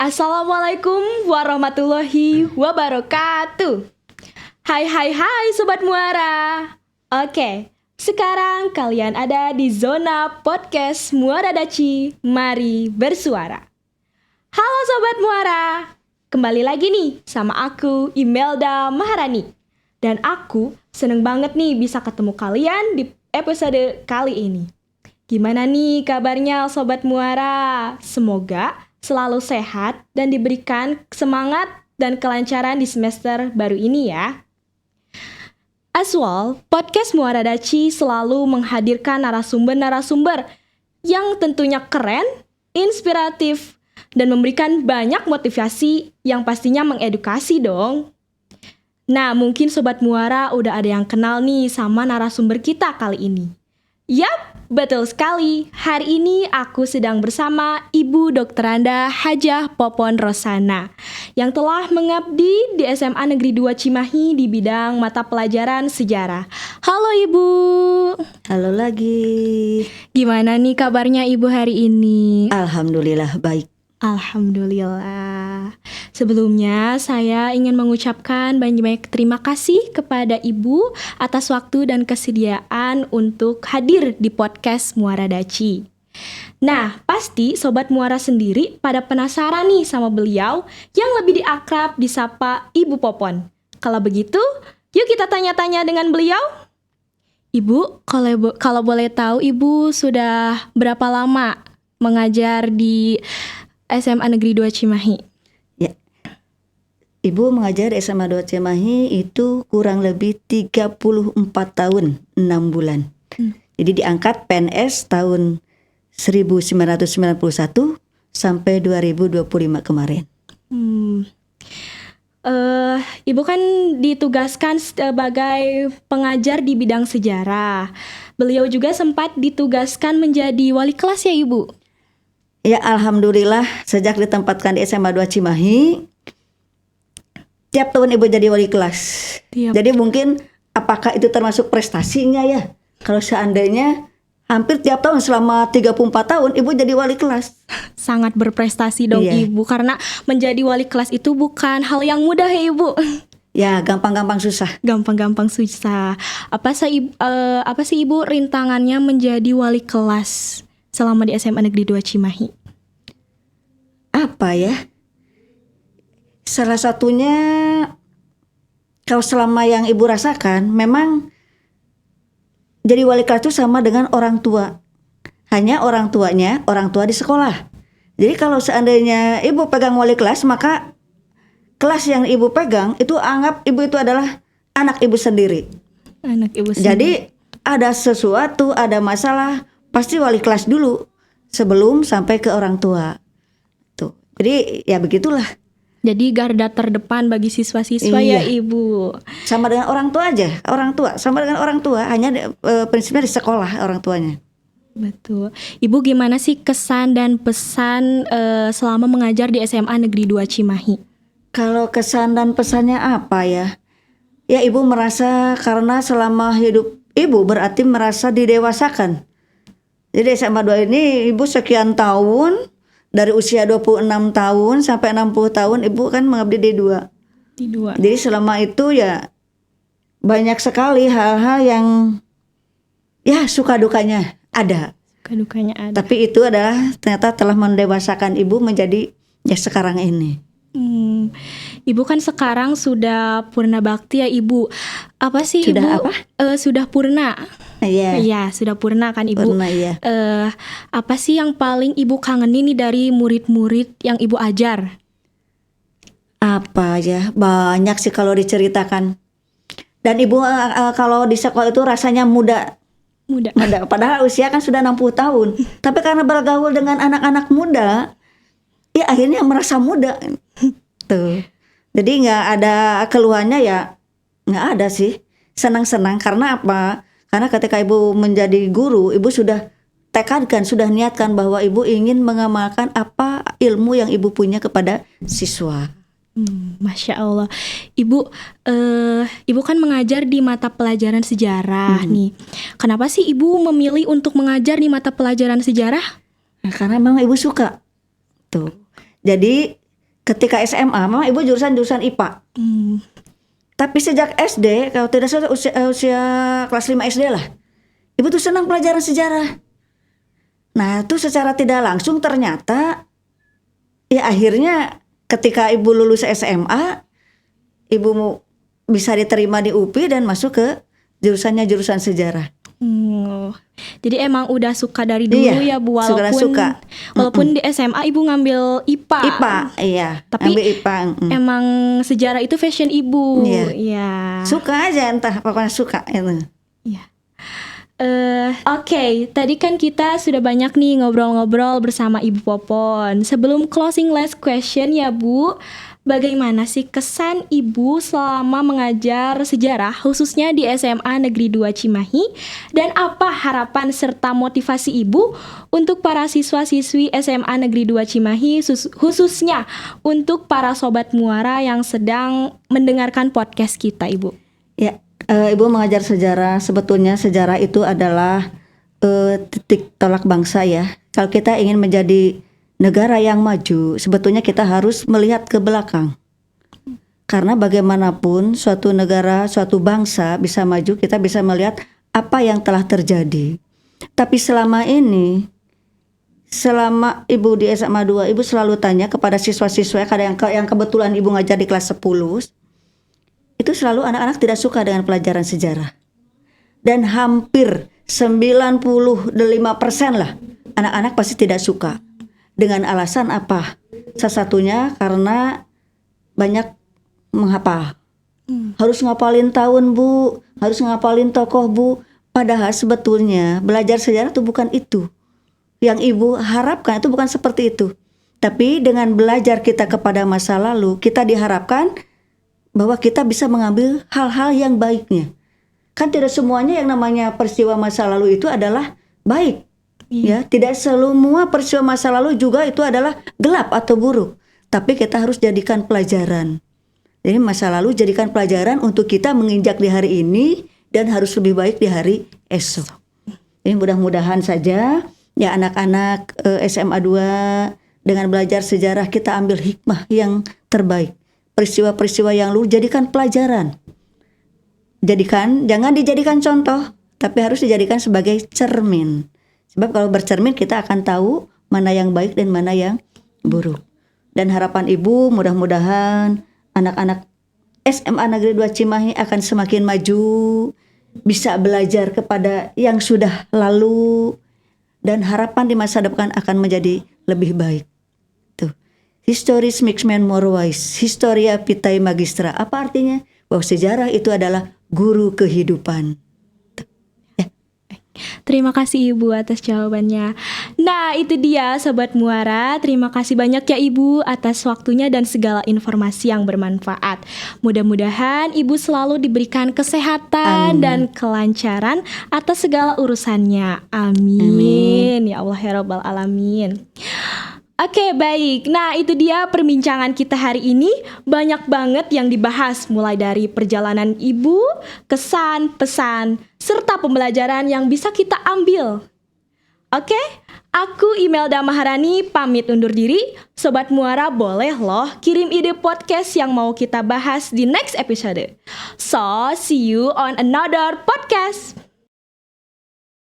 Assalamualaikum warahmatullahi wabarakatuh. Hai Sobat Muara. Oke, sekarang kalian ada di zona podcast Muara Daci. Mari bersuara. Halo Sobat Muara, kembali lagi nih sama aku Imelda Maharani. Dan aku seneng banget nih bisa ketemu kalian di episode kali ini. Gimana nih kabarnya Sobat Muara? Semoga selalu sehat dan diberikan semangat dan kelancaran di semester baru ini ya. As well, podcast Muara Daci selalu menghadirkan narasumber-narasumber yang tentunya keren, inspiratif, dan memberikan banyak motivasi yang pastinya mengedukasi dong. Nah, mungkin Sobat Muara udah ada yang kenal nih sama narasumber kita kali ini. Yap, betul sekali. Hari ini aku sedang bersama Ibu Dokteranda Hajah Popon Rosana yang telah mengabdi di SMA Negeri 2 Cimahi di bidang mata pelajaran sejarah. Halo Ibu. Halo lagi. Gimana nih kabarnya Ibu hari ini? Alhamdulillah baik. Alhamdulillah. Sebelumnya saya ingin mengucapkan banyak terima kasih kepada Ibu atas waktu dan kesediaan untuk hadir di podcast Muara Daci. Nah, pasti Sobat Muara sendiri pada penasaran nih sama beliau yang lebih diakrab disapa Ibu Popon. Kalau begitu, yuk kita tanya-tanya dengan beliau. Ibu, kalau boleh tahu Ibu sudah berapa lama mengajar di SMA Negeri 2 Cimahi? Ya. Ibu mengajar di SMA 2 Cimahi itu kurang lebih 34 tahun 6 bulan. Jadi diangkat PNS tahun 1991 sampai 2025 kemarin. Ibu kan ditugaskan sebagai pengajar di bidang sejarah. Beliau juga sempat ditugaskan menjadi wali kelas ya Ibu? Ya, alhamdulillah sejak ditempatkan di SMA 2 Cimahi, tiap tahun Ibu jadi wali kelas. Jadi mungkin apakah itu termasuk prestasinya ya? Kalau seandainya hampir tiap tahun selama 34 tahun Ibu jadi wali kelas. Sangat berprestasi dong Iya. Ibu, karena menjadi wali kelas itu bukan hal yang mudah ya Ibu. Ya, gampang-gampang susah. Gampang-gampang susah. Apa sih Ibu rintangannya menjadi wali kelas selama di SMA Negeri 2 Cimahi? Apa ya? Salah satunya kalau selama yang Ibu rasakan memang jadi wali kelas itu sama dengan orang tua. Hanya orang tua di sekolah. Jadi kalau seandainya Ibu pegang wali kelas, maka kelas yang Ibu pegang itu anggap Ibu itu adalah anak Ibu sendiri. Anak Ibu sendiri. Jadi ada sesuatu, ada masalah, pasti wali kelas dulu sebelum sampai ke orang tua. Tuh. Jadi ya begitulah. Jadi garda terdepan bagi siswa-siswa ya Ibu. Sama dengan orang tua aja, sama dengan orang tua, hanya prinsipnya di sekolah orang tuanya. Betul. Ibu gimana sih kesan dan pesan selama mengajar di SMA Negeri 2 Cimahi? Kalau kesan dan pesannya apa ya? Ya Ibu merasa karena selama hidup Ibu berarti merasa didewasakan. Jadi SMA 2 ini Ibu sekian tahun, dari usia 26 tahun sampai 60 tahun Ibu kan mengabdi di 2. Di 2. Jadi selama itu ya banyak sekali hal-hal yang ya suka dukanya ada. Suka dukanya ada. Tapi itu adalah ternyata telah mendewasakan Ibu menjadi ya sekarang ini. Ibu kan sekarang sudah purna bakti ya Ibu. Apa sih Sudah Ibu? apa? Sudah purna. Iya. Iya, sudah purna kan Ibu. Purna, iya. Apa sih yang paling Ibu kangenin nih dari murid-murid yang Ibu ajar? Apa ya? Banyak sih kalau diceritakan. Dan Ibu kalau di sekolah itu rasanya muda. Padahal usia kan sudah 60 tahun. Tapi karena bergaul dengan anak-anak muda, ya akhirnya merasa muda. Tuh. Jadi nggak ada keluhannya ya, nggak ada sih. Senang-senang karena apa? Karena ketika Ibu menjadi guru, Ibu sudah tekankan, sudah niatkan bahwa Ibu ingin mengamalkan apa ilmu yang Ibu punya kepada siswa. Masya Allah. Ibu kan mengajar di mata pelajaran sejarah nih. Kenapa sih Ibu memilih untuk mengajar di mata pelajaran sejarah? Nah, karena memang Ibu suka. Tuh. Jadi ketika SMA, memang ibu jurusan IPA. Tapi sejak SD, kalau tidak salah usia kelas 5 SD lah, ibu tuh senang pelajaran sejarah. Nah, itu secara tidak langsung ternyata, ya akhirnya ketika ibu lulus SMA, ibu bisa diterima di UPI dan masuk ke jurusan sejarah. Jadi emang udah suka dari dulu ya Bu, walaupun di SMA ibu ngambil IPA. Iya. Tapi ambil IPA. Emang sejarah itu fashion ibu. Iya. Ya. Suka aja, entah pokoknya suka itu. Iya. Oke, tadi kan kita sudah banyak nih ngobrol-ngobrol bersama Ibu Popon. Sebelum closing last question ya Bu, bagaimana sih kesan Ibu selama mengajar sejarah khususnya di SMA Negeri 2 Cimahi, dan apa harapan serta motivasi Ibu untuk para siswa-siswi SMA Negeri 2 Cimahi, khususnya untuk para sobat Muara yang sedang mendengarkan podcast kita, Ibu? Ya, Ibu mengajar sejarah, sebetulnya sejarah itu adalah titik tolak bangsa ya. Kalau kita ingin menjadi negara yang maju, sebetulnya kita harus melihat ke belakang. Karena bagaimanapun suatu negara, suatu bangsa bisa maju, kita bisa melihat apa yang telah terjadi. Tapi selama ini, selama Ibu di SMA 2, Ibu selalu tanya kepada siswa-siswa yang kebetulan Ibu ngajar di kelas 10, itu selalu anak-anak tidak suka dengan pelajaran sejarah. Dan hampir 95% lah anak-anak pasti tidak suka. Dengan alasan apa? Salah satunya karena banyak menghafal. Harus ngapalin tahun Bu, harus ngapalin tokoh Bu. Padahal sebetulnya belajar sejarah itu bukan itu. Yang Ibu harapkan itu bukan seperti itu. Tapi dengan belajar kita kepada masa lalu, kita diharapkan bahwa kita bisa mengambil hal-hal yang baiknya. Kan tidak semuanya yang namanya peristiwa masa lalu itu adalah baik. Ya, tidak semua peristiwa masa lalu juga itu adalah gelap atau buruk. Tapi kita harus jadikan pelajaran. Jadi masa lalu jadikan pelajaran untuk kita menginjak di hari ini dan harus lebih baik di hari esok. Ini mudah-mudahan saja ya anak-anak SMA 2 dengan belajar sejarah kita ambil hikmah yang terbaik. Peristiwa-peristiwa yang lalu jadikan pelajaran. Jangan dijadikan contoh, tapi harus dijadikan sebagai cermin. Sebab kalau bercermin kita akan tahu mana yang baik dan mana yang buruk. Dan harapan Ibu mudah-mudahan anak-anak SMA Negeri 2 Cimahi akan semakin maju, bisa belajar kepada yang sudah lalu, dan harapan di masa depan akan menjadi lebih baik. Tuh. Historis makes man more wise, historia vitae magistra. Apa artinya? Bahwa sejarah itu adalah guru kehidupan. Terima kasih Ibu atas jawabannya. Nah, itu dia Sobat Muara. Terima kasih banyak ya Ibu atas waktunya dan segala informasi yang bermanfaat. Mudah-mudahan Ibu selalu diberikan kesehatan dan kelancaran atas segala urusannya. Amin. Ya Allah ya Rabbal Alamin. Oke, baik. Nah, itu dia perbincangan kita hari ini. Banyak banget yang dibahas, mulai dari perjalanan Ibu, kesan, pesan, serta pembelajaran yang bisa kita ambil. Oke, aku Imelda Maharani pamit undur diri. Sobat Muara boleh loh kirim ide podcast yang mau kita bahas di next episode. So, see you on another podcast.